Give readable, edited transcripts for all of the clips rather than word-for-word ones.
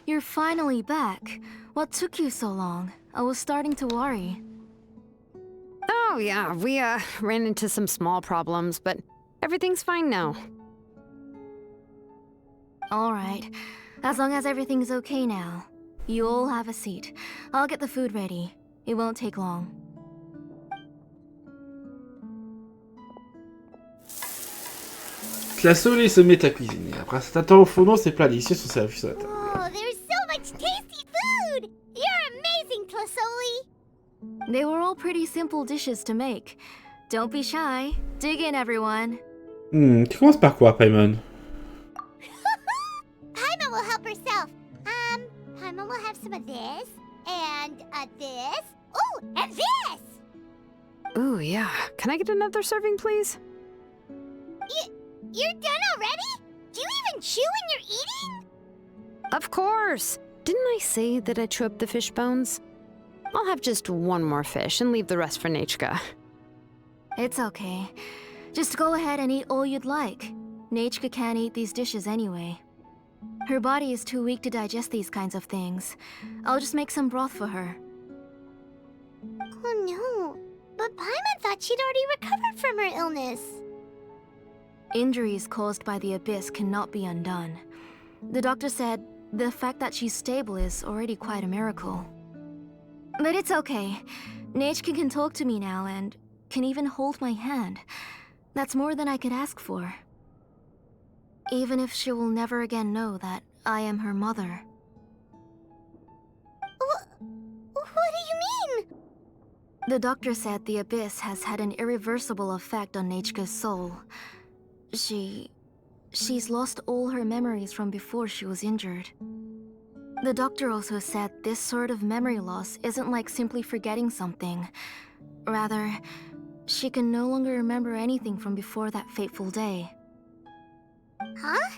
you're finally back. What took you so long? I was starting to worry. Oh yeah, we ran into some small problems, but everything's fine now. All right. As long as everything's okay now. You all have a seat. I'll get the food ready. It won't take long. Tlazolli se met à cuisiner. Après cet temps au fourneau, ses plats délicieux sont servis sur la table. Oh, there's so much tasty food! You're amazing, Tlazolli! They were all pretty simple dishes to make. Don't be shy. Dig in, everyone. Tu commences par quoi, Paimon? Paimon will help herself. Paimon will have some of this, and this. Oh, and this! Ooh, yeah. Can I get another serving, please? You're done already? Do you even chew when you're eating? Of course! Didn't I say that I chew up the fish bones? I'll have just one more fish and leave the rest for Nechka. It's okay. Just go ahead and eat all you'd like. Nechka can't eat these dishes anyway. Her body is too weak to digest these kinds of things. I'll just make some broth for her. Oh no, but Paimon thought she'd already recovered from her illness. Injuries caused by the abyss cannot be undone. The doctor said the fact that she's stable is already quite a miracle. But it's okay. Nechka can talk to me now and can even hold my hand. That's more than I could ask for. Even if she will never again know that I am her mother. What do you mean? The doctor said the abyss has had an irreversible effect on Nechka's soul. She's lost all her memories from before she was injured. The doctor also said this sort of memory loss isn't like simply forgetting something. Rather, she can no longer remember anything from before that fateful day. Huh?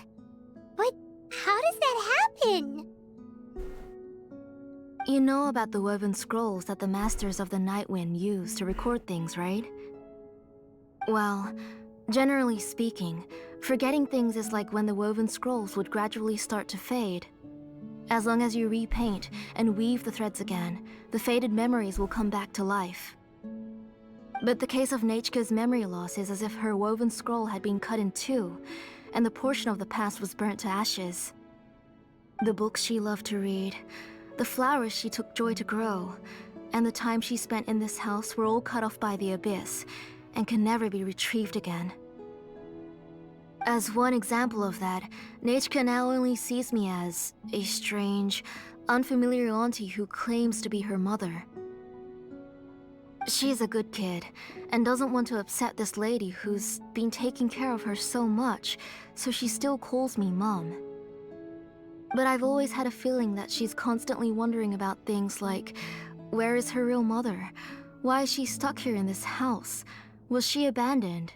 But how does that happen? You know about the woven scrolls that the Masters of the Night Wind use to record things, right? Well, generally speaking, forgetting things is like when the woven scrolls would gradually start to fade. As long as you repaint and weave the threads again, the faded memories will come back to life. But the case of Nechka's memory loss is as if her woven scroll had been cut in two, and the portion of the past was burnt to ashes. The books she loved to read, the flowers she took joy to grow, and the time she spent in this house were all cut off by the abyss, and can never be retrieved again. As one example of that, Nechka now only sees me as a strange, unfamiliar auntie who claims to be her mother. She's a good kid, and doesn't want to upset this lady who's been taking care of her so much, so she still calls me Mom. But I've always had a feeling that she's constantly wondering about things like, where is her real mother? Why is she stuck here in this house? Was she abandoned?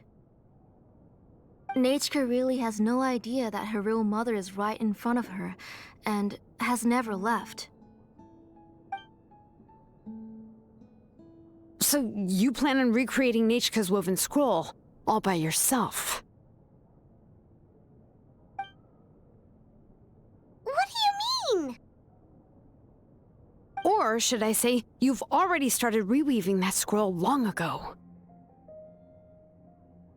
Nechka really has no idea that her real mother is right in front of her, and has never left. So you plan on recreating Nechka's woven scroll, all by yourself? What do you mean? Or should I say, you've already started reweaving that scroll long ago.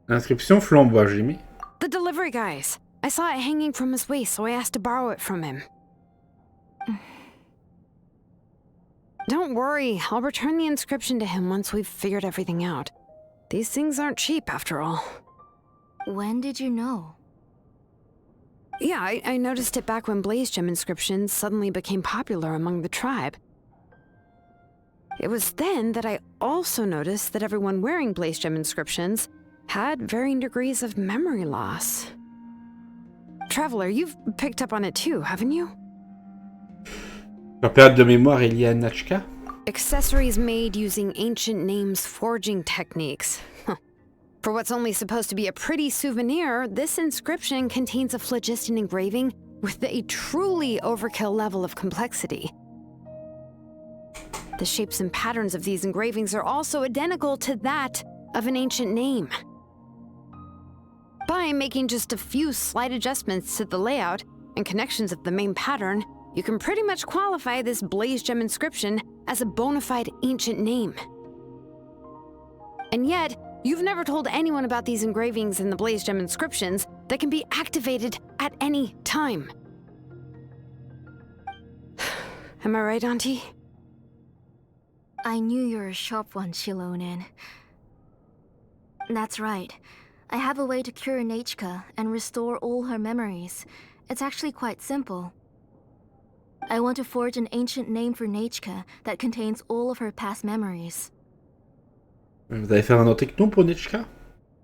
L'inscription flamboie, j'ai mis. The delivery guys. I saw it hanging from his waist, so I asked to borrow it from him. Don't worry, I'll return the inscription to him once we've figured everything out. These things aren't cheap, after all. When did you know? Yeah, I noticed it back when blaze gem inscriptions suddenly became popular among the tribe. It was then that I also noticed that everyone wearing blaze gem inscriptions had varying degrees of memory loss. Traveler, you've picked up on it too, haven't you? La perte de mémoire est liée à Nechka? Accessories made using ancient names forging techniques. For what's only supposed to be a pretty souvenir, this inscription contains a phlogiston engraving with a truly overkill level of complexity. The shapes and patterns of these engravings are also identical to that of an ancient name. By making just a few slight adjustments to the layout and connections of the main pattern, you can pretty much qualify this blaze gem inscription as a bona fide ancient name. And yet, you've never told anyone about these engravings in the blaze gem inscriptions that can be activated at any time. Am I right, Auntie? I knew you were a sharp one, Xilonen. That's right. I have a way to cure Nechka and restore all her memories. It's actually quite simple. I want to forge an ancient name for Nechka that contains all of her past memories. Vous allez faire un autre nom pour Nechka?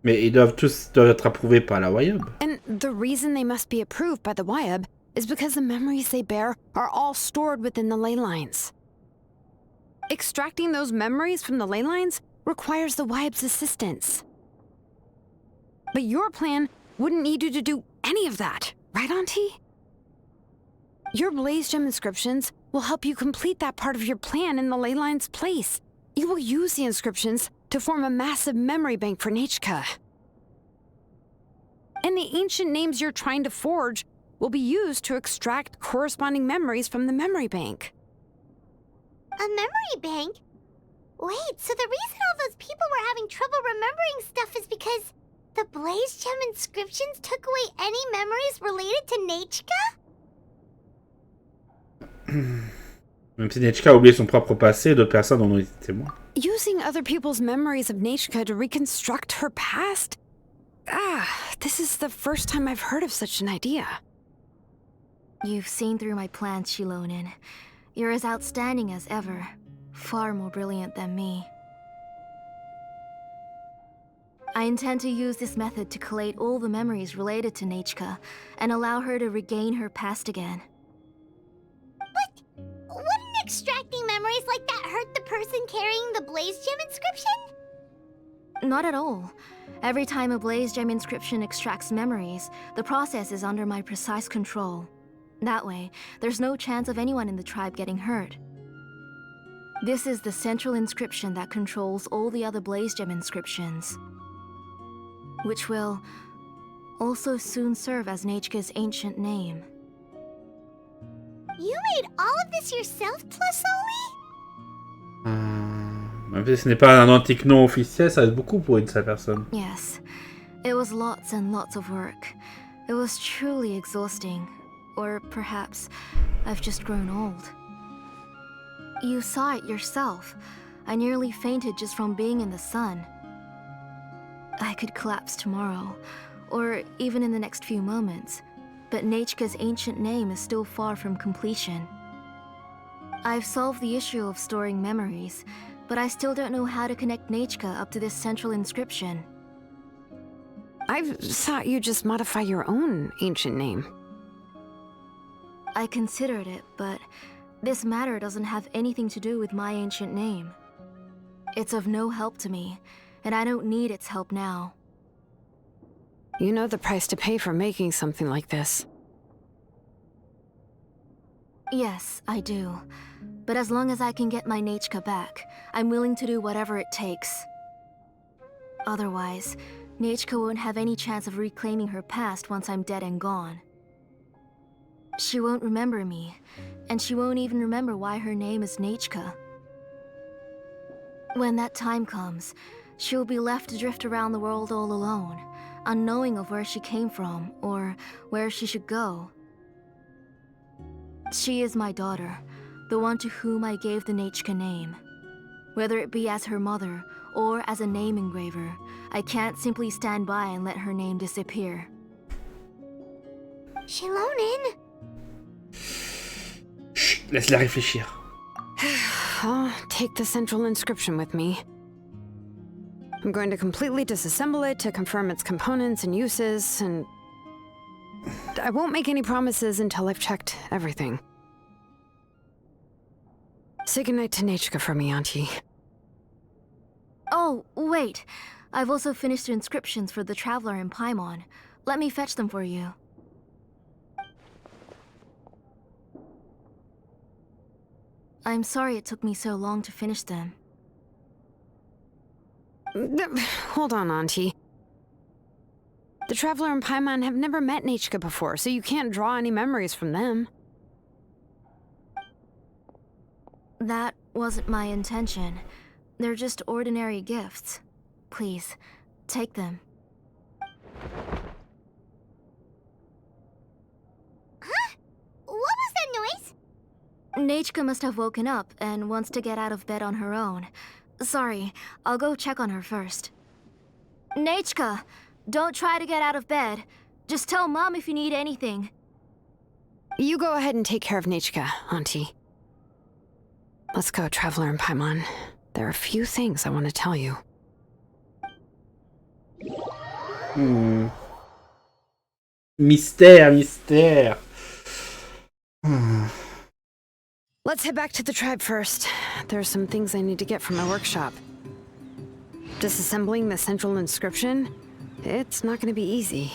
Mais ils doivent être approuvés par la Wayub. And the reason they must be approved by the Wayub is because the memories they bear are all stored within the ley lines. Extracting those memories from the ley lines requires the Wayub's assistance. But your plan wouldn't need you to do any of that, right, Auntie? Your blaze gem inscriptions will help you complete that part of your plan in the ley line's place. You will use the inscriptions to form a massive memory bank for Nechka. And the ancient names you're trying to forge will be used to extract corresponding memories from the memory bank. A memory bank? Wait, so the reason all those people were having trouble remembering stuff is because the blaze gem inscriptions took away any memories related to Nechka? Même si Nechka a oublié son propre passé, d'autres personnes en ont été témoins. Using other people's memories of Nechka to reconstruct her past? This is the first time I've heard of such an idea. You've seen through my plans, Xilonen. You're as outstanding as ever. Far more brilliant than me. I intend to use this method to collate all the memories related to Nechka and allow her to regain her past again. But wouldn't extracting memories like that hurt the person carrying the blaze gem inscription? Not at all. Every time a blaze gem inscription extracts memories, the process is under my precise control. That way, there's no chance of anyone in the tribe getting hurt. This is the central inscription that controls all the other blaze gem inscriptions, which will also soon serve as Nechka's ancient name. You made all of this yourself, Tlazolli? Même si ce n'est pas un antique nom officiel, ça reste beaucoup pour une seule personne. Yes, it was lots and lots of work. It was truly exhausting. Or perhaps I've just grown old. You saw it yourself. I nearly fainted just from being in the sun. I could collapse tomorrow, or even in the next few moments, but Nechka's ancient name is still far from completion. I've solved the issue of storing memories, but I still don't know how to connect Nechka up to this central inscription. I thought you'd just modify your own ancient name. I considered it, but this matter doesn't have anything to do with my ancient name. It's of no help to me, and I don't need its help now. You know the price to pay for making something like this. Yes, I do. But as long as I can get my Nechka back, I'm willing to do whatever it takes. Otherwise, Nechka won't have any chance of reclaiming her past once I'm dead and gone. She won't remember me, and she won't even remember why her name is Nechka. When that time comes, she'll be left to drift around the world all alone, unknowing of where she came from or where she should go. She is my daughter, the one to whom I gave the Nechka name. Whether it be as her mother or as a name engraver, I can't simply stand by and let her name disappear. Xilonen? Chut, laisse-la réfléchir. I'll take the central inscription with me. I'm going to completely disassemble it to confirm its components and uses, and I won't make any promises until I've checked everything. Say goodnight to Nechka for me, Auntie. Oh, wait. I've also finished the inscriptions for the Traveler in Paimon. Let me fetch them for you. I'm sorry it took me so long to finish them. Hold on, Auntie. The Traveler and Paimon have never met Nechka before, so you can't draw any memories from them. That wasn't my intention. They're just ordinary gifts. Please, take them. Huh? What was that noise? Nachka must have woken up and wants to get out of bed on her own. Sorry, I'll go check on her first. Nachka, don't try to get out of bed. Just tell Mom if you need anything. You go ahead and take care of Nachka, Auntie. Let's go, Traveler and Paimon. There are a few things I want to tell you. Mystère, mystère. Let's head back to the tribe first. There are some things I need to get from my workshop. Disassembling the central inscription? It's not going to be easy.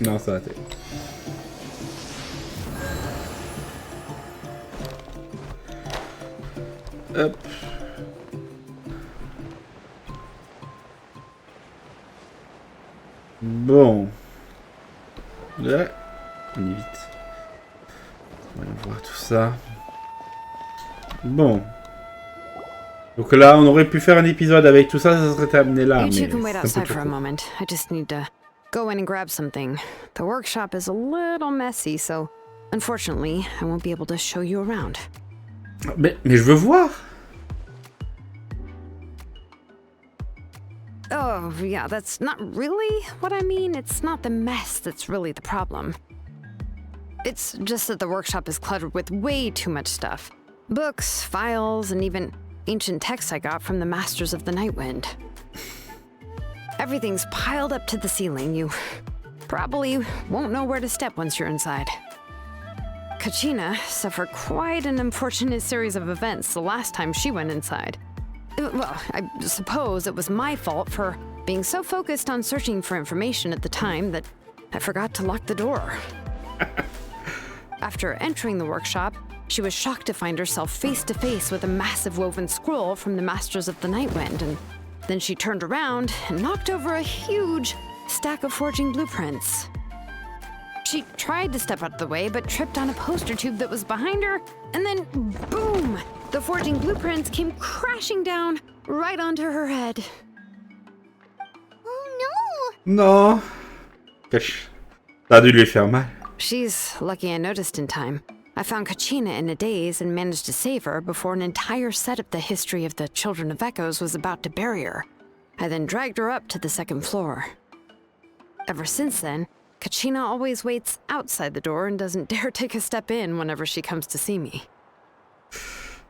Non, ça va être. Hop. Bon. Là, on évite. On va voir tout ça. Bon. Donc là, on aurait pu faire un épisode avec tout ça, ça serait terminé là. You two Mais can wait c'est un outside peu for a trop. moment. I just need to go in and grab something. The workshop is a little messy, so unfortunately, I won't be able to show you around. Mais je veux voir. Oh, yeah, that's not really what I mean. It's not the mess that's really the problem. It's just that the workshop is cluttered with way too much stuff. Books, files, and even ancient texts I got from the Masters of the Nightwind. Everything's piled up to the ceiling. You probably won't know where to step once you're inside. Kachina suffered quite an unfortunate series of events the last time she went inside. Well, I suppose it was my fault for being so focused on searching for information at the time that I forgot to lock the door. After entering the workshop, she was shocked to find herself face to face with a massive woven scroll from the Masters of the Nightwind, and then she turned around and knocked over a huge stack of forging blueprints. She tried to step out of the way, but tripped on a poster tube that was behind her, and then boom! The forging blueprints came crashing down right onto her head. Oh Non. Cache. Ça a dû lui faire mal. She's lucky I noticed in time. I found Kachina in a daze and managed to save her before an entire set of the history of the Children of Echoes was about to bury her. I then dragged her up to the second floor. Ever since then, Kachina always waits outside the door and doesn't dare take a step in whenever she comes to see me.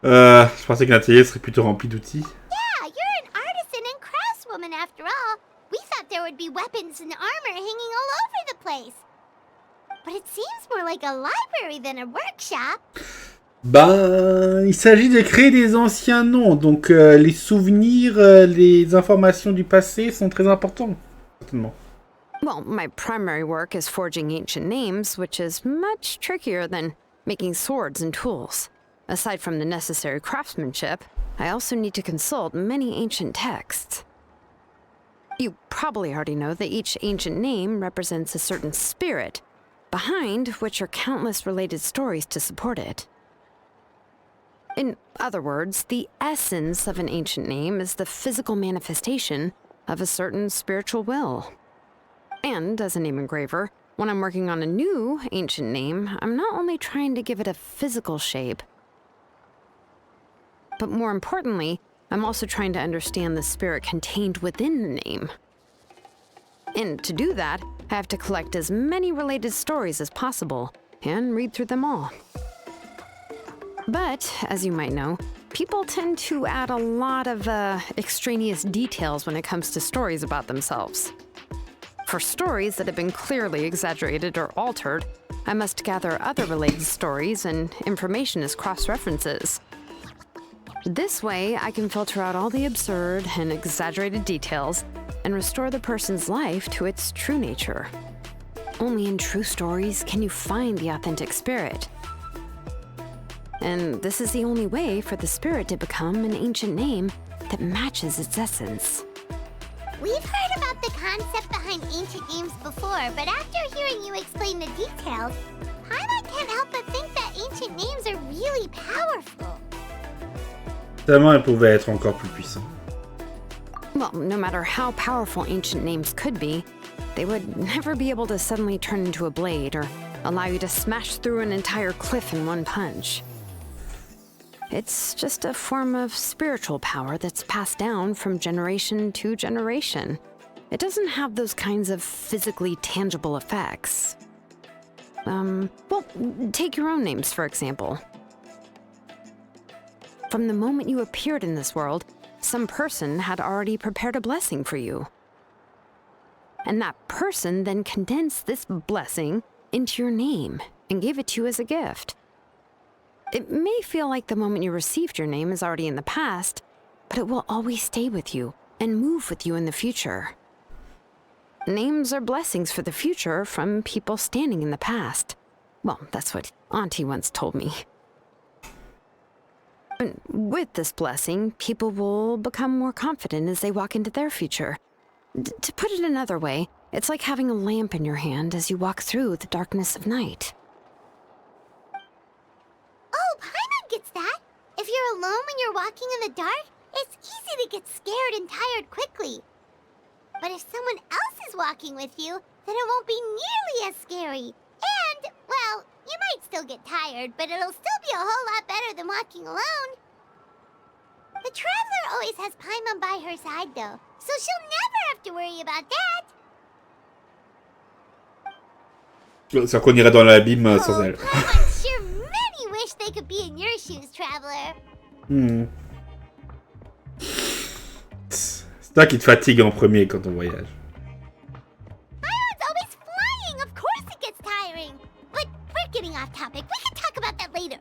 Je pensais que l'atelier serait plutôt rempli d'outils. Yeah, you're an artisan and craftswoman after all. We thought there would be weapons and armor hanging all over the place. But it seems more like a library than a workshop. Ben, il s'agit de créer des anciens noms, donc les souvenirs, les informations du passé sont très importants, certainement. Well, my primary work is forging ancient names, which is much trickier than making swords and tools. Aside from the necessary craftsmanship, I also need to consult many ancient texts. You probably already know that each ancient name represents a certain spirit, behind which are countless related stories to support it. In other words, the essence of an ancient name is the physical manifestation of a certain spiritual will. And as a name engraver, when I'm working on a new ancient name, I'm not only trying to give it a physical shape, but more importantly, I'm also trying to understand the spirit contained within the name. And to do that, I have to collect as many related stories as possible and read through them all. But, as you might know, people tend to add a lot of extraneous details when it comes to stories about themselves. For stories that have been clearly exaggerated or altered, I must gather other related stories and information as cross-references. This way, I can filter out all the absurd and exaggerated details and restore the person's life to its true nature. Only in true stories can you find the authentic spirit. and this is the only way for the spirit to become an ancient name that matches its essence. We've heard about the concept behind ancient names before, but after hearing you explain the details, Paimon can't help but think that ancient names are really powerful. Tellement elles pouvaient être encore plus puissantes. Well, no matter how powerful ancient names could be, they would never be able to suddenly turn into a blade or allow you to smash through an entire cliff in one punch. It's just a form of spiritual power that's passed down from generation to generation. It doesn't have those kinds of physically tangible effects. Well, take your own names, for example. From the moment you appeared in this world, some person had already prepared a blessing for you. And that person then condensed this blessing into your name and gave it to you as a gift. It may feel like the moment you received your name is already in the past, but it will always stay with you and move with you in the future. Names are blessings for the future from people standing in the past. Well, that's what Auntie once told me. And with this blessing, people will become more confident as they walk into their future. To put it another way, it's like having a lamp in your hand as you walk through the darkness of night. Oh, Paimon gets that. If you're alone when you're walking in the dark, it's easy to get scared and tired quickly. But if someone else is walking with you, then it won't be nearly as scary. And, well, you might still get tired, but it'll still be a whole lot better than walking alone. The Traveler always has Paimon by her side, though, so she'll never have to worry about that. C'est-à-dire qu'on irait dans l'abîme sans elle. I'm sure many wish they could be in your shoes, Traveler. C'est toi qui te fatigue en premier quand on voyage. Paimon's always flying. Of course it gets tiring. But we're getting off topic. We can talk about that later.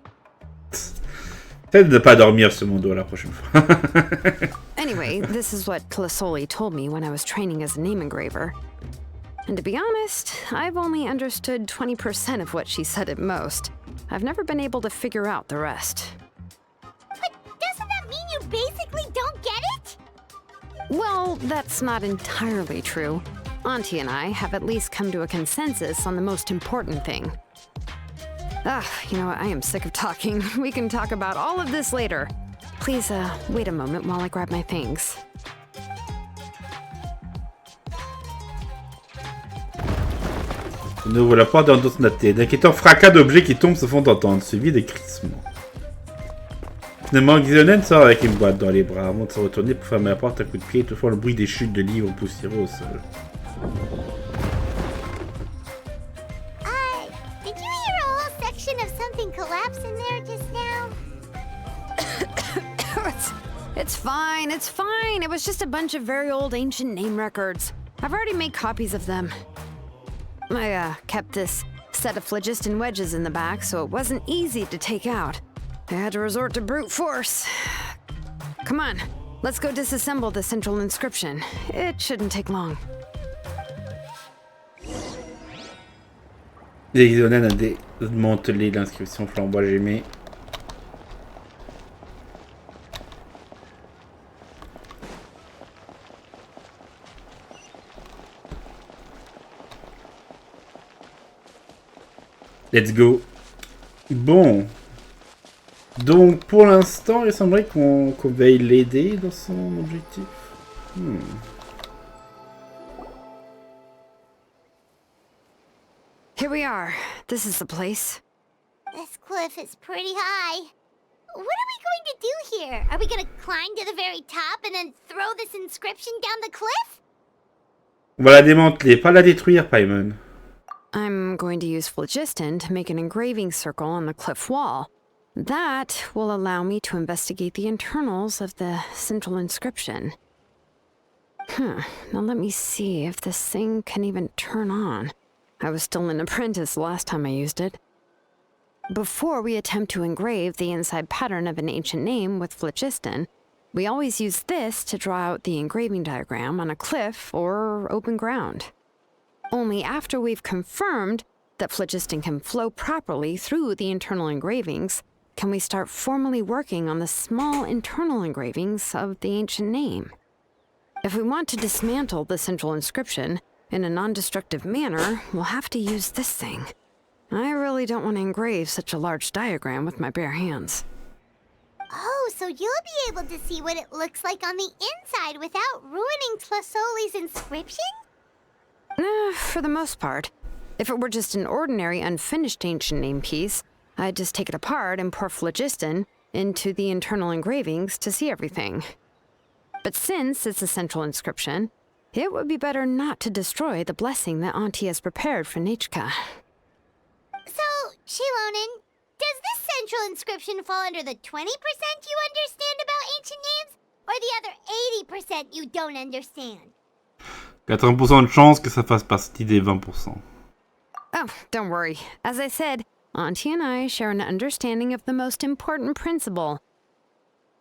Peut-être de ne pas dormir sur mon dos la prochaine fois. Anyway, this is what Tlazolli told me when I was training as a name engraver. And to be honest, I've only understood 20% of what she said at most. I've never been able to figure out the rest. But doesn't that mean you basically don't get it? Well, that's not entirely true. Auntie and I have at least come to a consensus on the most important thing. You know what? I am sick of talking. We can talk about all of this later. Please, wait a moment while I grab my things. On ouvre la porte dans notre tête. D'inquiétants fracas d'objets qui tombent se font entendre, suivis des crissements. Finalement, Xilonen sort avec une boîte dans les bras avant de se retourner pour fermer la porte à coups de pied, toutefois le bruit des chutes de livres poussiéreux au sol. Did you hear a whole section of something collapse in there just now? It's fine, it's fine. It was just a bunch of very old ancient name records. I've already made copies of them. I kept this set of phlogiston wedges in the back, so it wasn't easy to take out. I had to resort to brute force. Come on, let's go disassemble the central inscription. It shouldn't take long. Xilonen a démantelé l'inscription flamboie gémée. Let's go. Bon. Donc, pour l'instant, il semblerait qu'on veuille l'aider dans son objectif. Here we are. This is the place. This cliff is pretty high. What are we going to do here? Are we going to climb to the very top and then throw this inscription down the cliff? On va la démanteler, pas la détruire, Paimon. I'm going to use phlogiston to make an engraving circle on the cliff wall. That will allow me to investigate the internals of the central inscription. Now let me see if this thing can even turn on. I was still an apprentice last time I used it. Before we attempt to engrave the inside pattern of an ancient name with phlogiston, we always use this to draw out the engraving diagram on a cliff or open ground. Only after we've confirmed that phlogiston can flow properly through the internal engravings can we start formally working on the small internal engravings of the ancient name. If we want to dismantle the central inscription in a non-destructive manner, we'll have to use this thing. I really don't want to engrave such a large diagram with my bare hands. Oh, so you'll be able to see what it looks like on the inside without ruining Tlazolli's inscription? For the most part. If it were just an ordinary unfinished ancient name piece, I'd just take it apart and pour phlogiston into the internal engravings to see everything. But since it's a central inscription, it would be better not to destroy the blessing that Auntie has prepared for Nechka. So, Xilonen, does this central inscription fall under the 20% you understand about ancient names, or the other 80% you don't understand? 80% de chance que ça fasse partie des 20%. Oh, don't worry. As I said, Auntie and I share an understanding of the most important principle,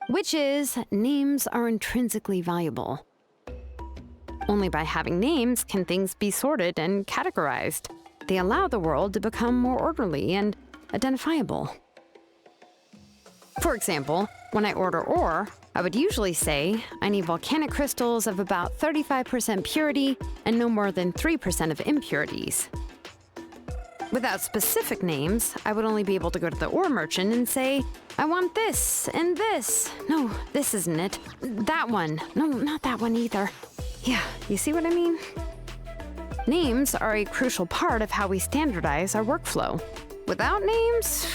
which is names are intrinsically valuable. Only by having names can things be sorted and categorized. They allow the world to become more orderly and identifiable. For example, when I order ore, I would usually say I need volcanic crystals of about 35% purity and no more than 3% of impurities. Without specific names, I would only be able to go to the ore merchant and say, I want this and this. No, this isn't it. That one. No, not that one either. Yeah, you see what I mean? Names are a crucial part of how we standardize our workflow. Without names,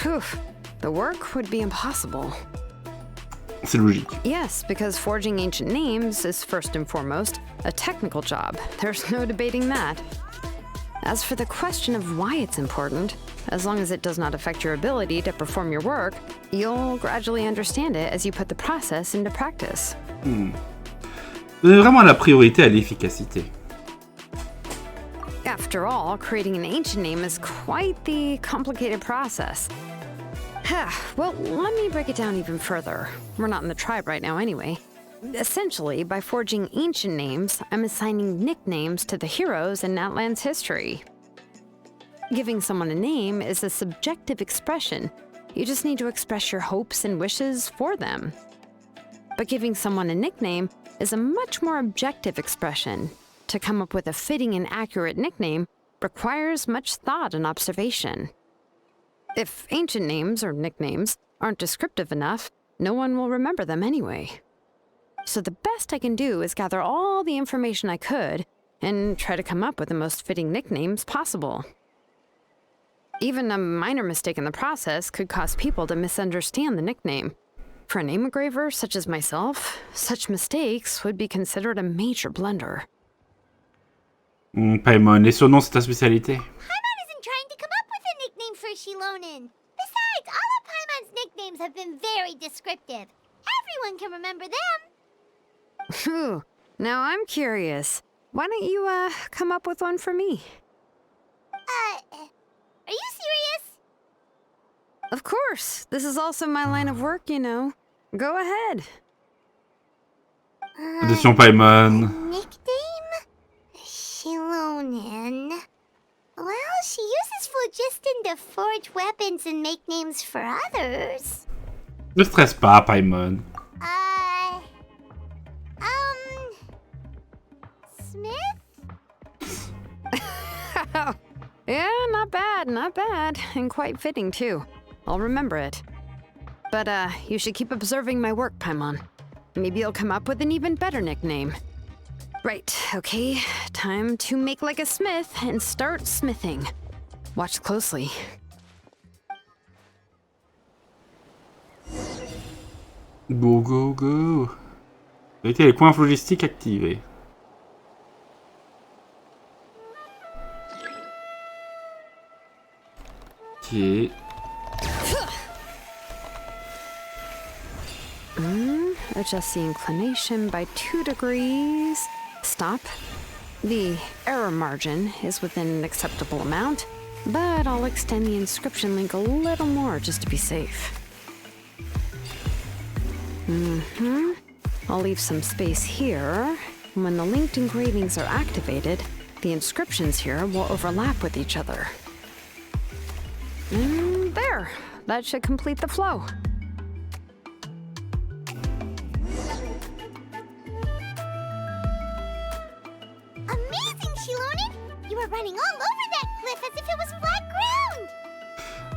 the work would be impossible. C'est logique. Yes, because forging ancient names is first and foremost a technical job. There's no debating that. As for the question of why it's important, as long as it does not affect your ability to perform your work, you'll gradually understand it as you put the process into practice. Donnez vraiment la priorité à l'efficacité. After all, creating an ancient name is quite the complicated process. Well, let me break it down even further. We're not in the tribe right now anyway. Essentially, by forging ancient names, I'm assigning nicknames to the heroes in Natlan's history. Giving someone a name is a subjective expression. You just need to express your hopes and wishes for them. But giving someone a nickname is a much more objective expression. To come up with a fitting and accurate nickname requires much thought and observation. If ancient names or nicknames aren't descriptive enough, no one will remember them anyway. So the best I can do is gather all the information I could and try to come up with the most fitting nicknames possible. Even a minor mistake in the process could cause people to misunderstand the nickname. For a name engraver such as myself, such mistakes would be considered a major blunder. Paimon, les surnoms, c'est ta spécialité. Paimon isn't trying to come up with a nickname for Xilonen. Besides, all of Paimon's nicknames have been very descriptive. Everyone can remember them. Phew. Now I'm curious. Why don't you, come up with one for me? Are you serious? Of course. This is also my line of work, you know. Go ahead. Attention, Paimon. Nickname? Xilonen. Well, she uses phlogiston to forge weapons and make names for others. Ne stresse pas, Paimon. Smith? Yeah, not bad. And quite fitting, too. I'll remember it. But, you should keep observing my work, Paimon. Maybe you'll come up with an even better nickname. Right, okay. Time to make like a smith and start smithing. Watch closely. Go, go, go. Vérité, les coins phlogistiques activés. Ok. Adjust the inclination by 2 degrees. Stop. The error margin is within an acceptable amount, but I'll extend the inscription link a little more just to be safe. I'll leave some space here. When the linked engravings are activated, the inscriptions here will overlap with each other. There! that should complete the flow. Amazing, Xilonen! You were running all over that cliff as if it was flat ground!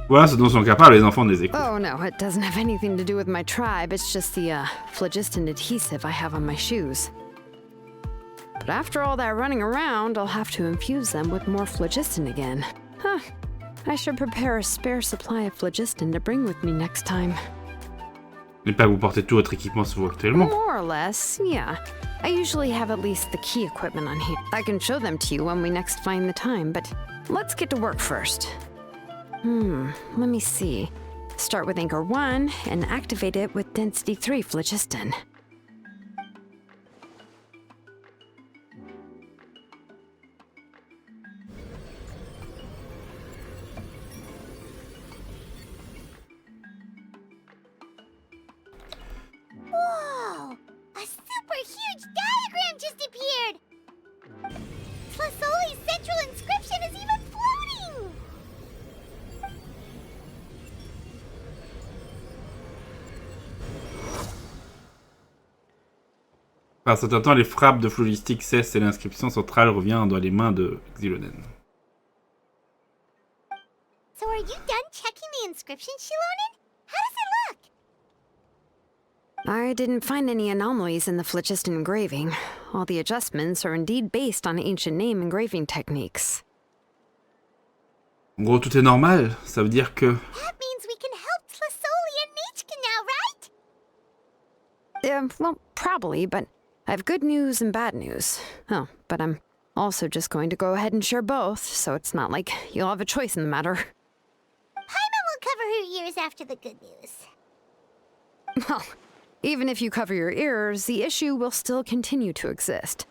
Voilà ce dont sont capables les enfants des écoles. Oh no, it doesn't have anything to do with my tribe. It's just the phlogiston adhesive I have on my shoes. But after all that running around, I'll have to infuse them with more phlogiston again. Huh. I should prepare a spare supply of phlogiston to bring with me next time. Mais pas que vous portez tout votre équipement sur vous actuellement. More or less, yeah. I usually have at least the key equipment on hand. I can show them to you when we next find the time, but let's get to work first. Let me see. Start with anchor 1 and activate it with density 3 phlogiston. Whoa! A super huge diagram just appeared! Tlazolli's central inscription is even floating! Par ce temps, les frappes de phlogistique cessent et l'inscription centrale revient dans les mains de Xilonen. So are you done checking the inscription, Xilonen? How does it look? I didn't find any anomalies in the phlogiston engraving. All the adjustments are indeed based on ancient name engraving techniques. En gros, tout est normal. Ça veut dire que... That means we can help Tlazolli and Nichka now, right? Well, probably, but I have good news and bad news. Oh, but I'm also just going to go ahead and share both, so it's not like you'll have a choice in the matter. Paimon will cover her ears after the good news. Well, even if you cover your ears, the issue will still continue to exist.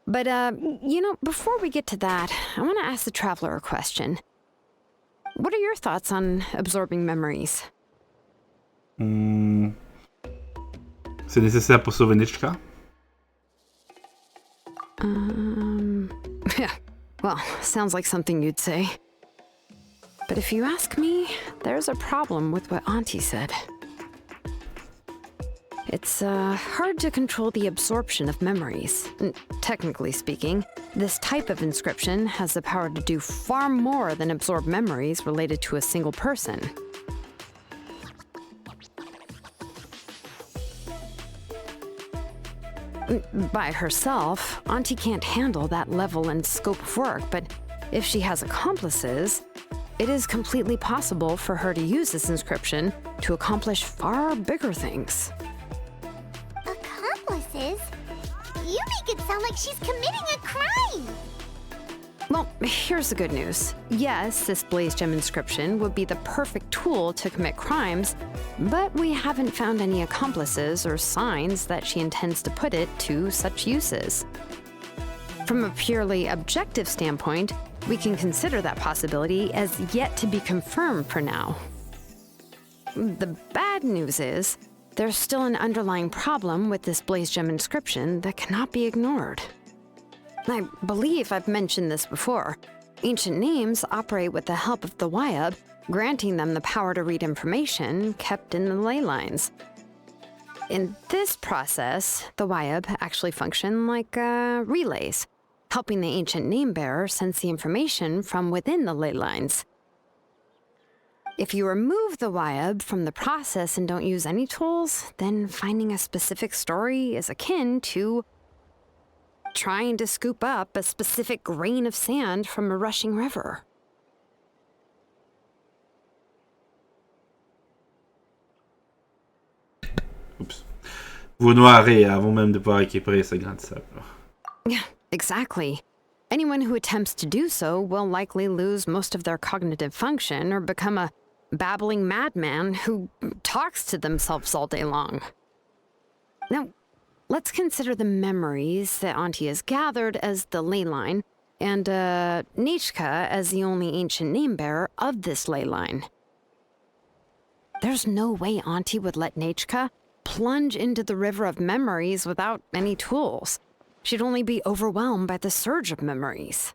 But, before we get to that, I want to ask the traveler a question. What are your thoughts on absorbing memories? C'est nécessaire pour sauver Nichka? Yeah, well, sounds like something you'd say. But if you ask me, there's a problem with what Auntie said. It's hard to control the absorption of memories. Technically speaking, this type of inscription has the power to do far more than absorb memories related to a single person. By herself, Auntie can't handle that level and scope of work, but if she has accomplices, it is completely possible for her to use this inscription to accomplish far bigger things. Accomplices? You make it sound like she's committing a crime! Well, here's the good news. Yes, this blaze gem inscription would be the perfect tool to commit crimes, but we haven't found any accomplices or signs that she intends to put it to such uses. From a purely objective standpoint, we can consider that possibility as yet to be confirmed for now. The bad news is, there's still an underlying problem with this blaze gem inscription that cannot be ignored. I believe I've mentioned this before. Ancient names operate with the help of the Wyub, granting them the power to read information kept in the ley lines. In this process, the Wyub actually function like relays, helping the ancient name bearer sense the information from within the ley lines. If you remove the Wyub from the process and don't use any tools, then finding a specific story is akin to trying to scoop up a specific grain of sand from a rushing river. Oups. Vous noirez avant même de pouvoir récupérer ce grain de sable. Yeah, exactly. Anyone who attempts to do so will likely lose most of their cognitive function or become a babbling madman who talks to themselves all day long. Now, let's consider the memories that Auntie has gathered as the ley line, and Nichka as the only ancient name bearer of this ley line. There's no way Auntie would let Nichka plunge into the river of memories without any tools. She'd only be overwhelmed by the surge of memories.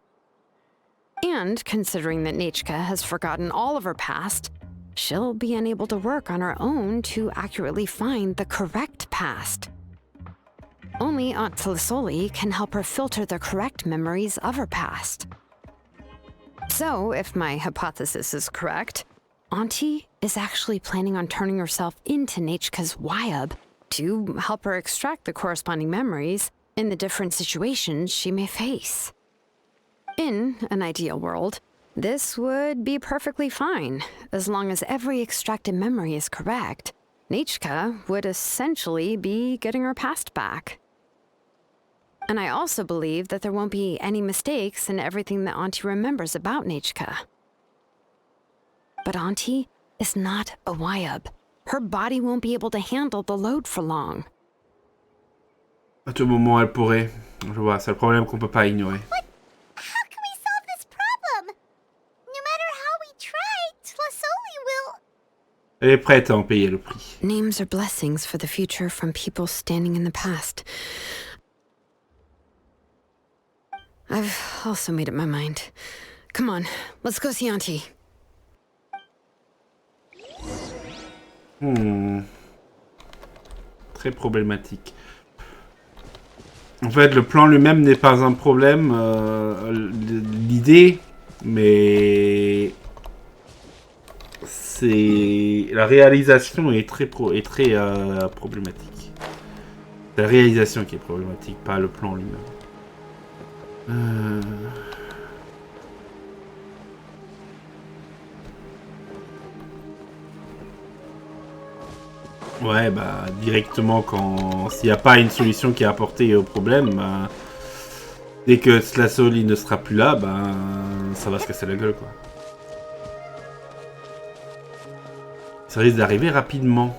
And considering that Nichka has forgotten all of her past, she'll be unable to work on her own to accurately find the correct past. Only Aunt Tlazolli can help her filter the correct memories of her past. So, if my hypothesis is correct, Auntie is actually planning on turning herself into Nechka's Wyab to help her extract the corresponding memories in the different situations she may face. In an ideal world, this would be perfectly fine, as long as every extracted memory is correct. Nechka would essentially be getting her past back. And I also believe that there won't be any mistakes in everything that Auntie remembers about Nechka. But Auntie is not a Wyab. Her body won't be able to handle the load for long. À tout moment, elle pourrait. Je vois, c'est le problème qu'on peut pas ignorer. But how can we solve this problem? No matter how we try, Tlazolli will... Elle est prête à en payer le prix. Names are blessings for the future from people standing in the past. I've also made up my mind. Come on, let's go see Auntie. Très problématique. En fait, le plan lui-même n'est pas un problème, l'idée, mais c'est la réalisation est très problématique. C'est la réalisation qui est problématique, pas le plan lui-même. Ouais, bah, directement, s'il n'y a pas une solution qui est apportée au problème, bah, dès que Tlazolli ne sera plus là, bah, ça va se casser la gueule, quoi. Ça risque d'arriver rapidement.